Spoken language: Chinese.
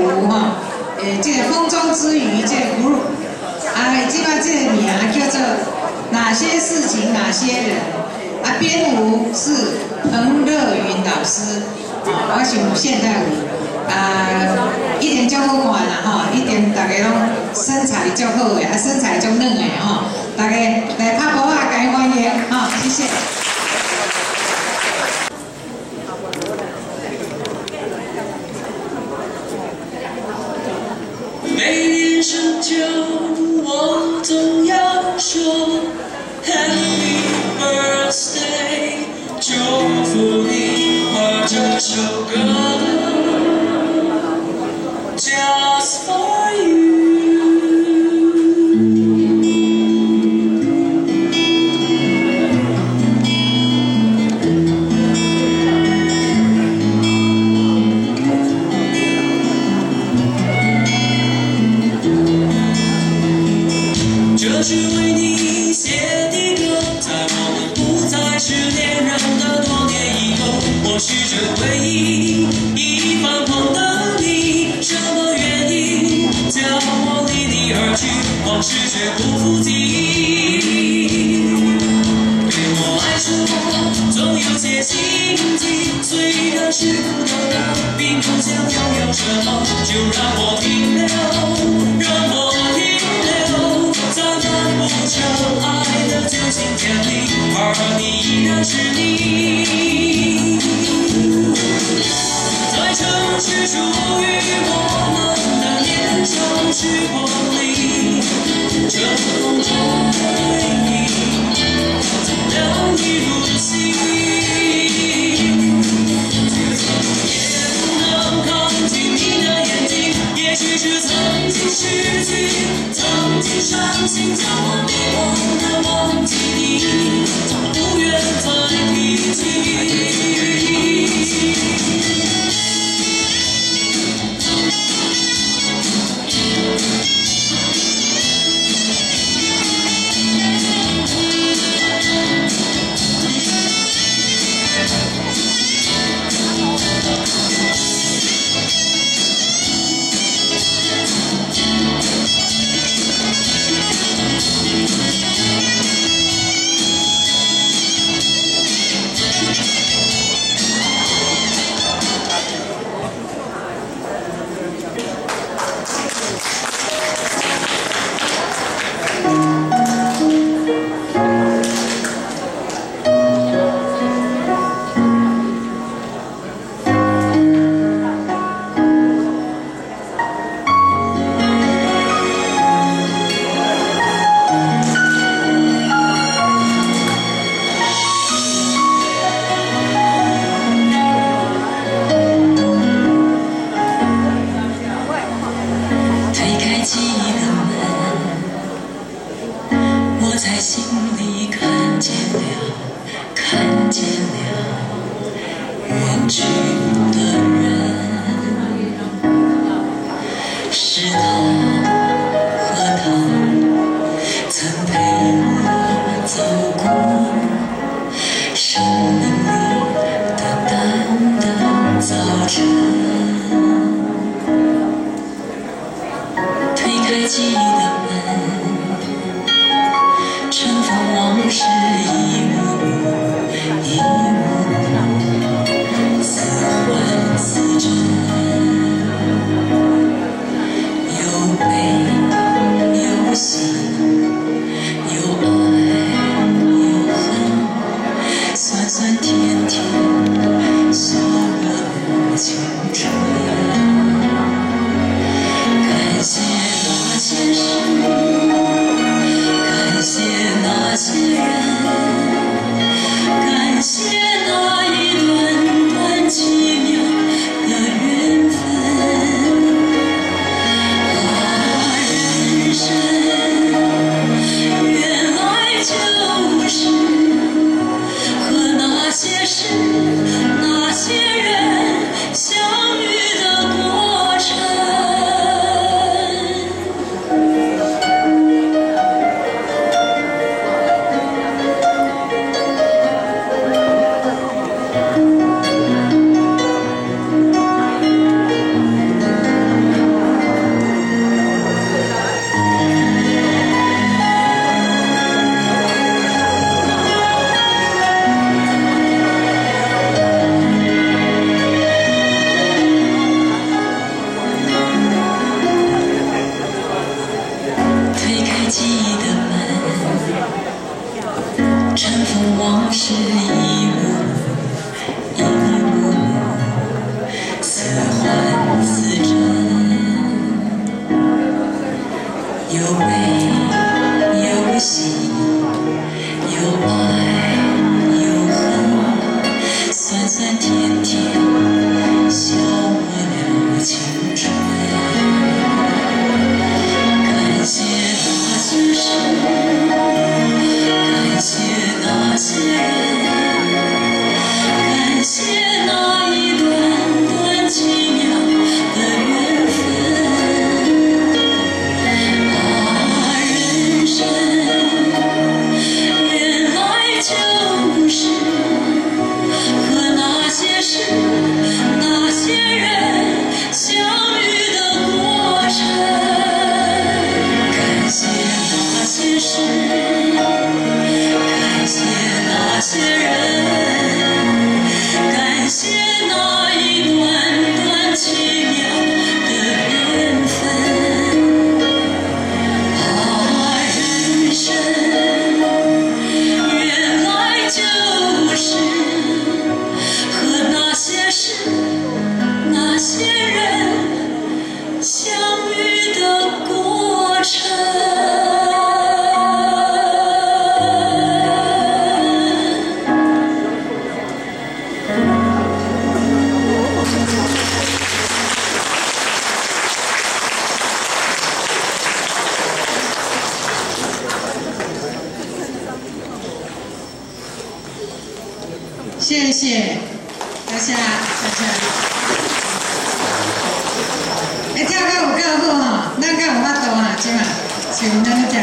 有吼，这个风中之鱼这个 group， 即摆这个名叫做哪些事情哪些人，编舞是彭乐云老师，我想现在有一定足好看啦吼，一定大家拢身材足好的，身材足嫩的吼，大家来拍鼓啊，感欢迎吼，谢谢。 每年深秋，我总要说 Happy Birthday， 祝福你画这首歌 ，Just for you。这是为你写的歌，在我们不再是恋人的多年以后，我试着回忆已泛黄的你，什么原因叫我离你而去？往事却不复记忆。对我来说，总有些心情，虽然是苦的，并不想拥有什么，就让我停留，让我停留。 在漫步着爱的旧情天里，而你依然是你。在城市属于我们的年少时光里，这风中的回忆，总亮丽如新。却怎么也不能看清你的眼睛，也许是曾经失去。 曾经伤心，叫我迷惘的忘记你，不愿再提起。尘封往事一幕一幕，似幻似真，有悲有喜，有爱有恨，酸酸甜甜，消磨了青春。感谢那些事，感谢那些人，感谢那一段段奇妙的缘分。啊，人生原来就是和那些事、那些人相遇的过程。感谢那些事，感谢那些人，感谢那一段段奇妙的缘分。啊，人生原来就是和那些事、那些人相遇的过程。谢谢大家，跳较有够好吼，咱较有法度哈，即嘛，像咱跳。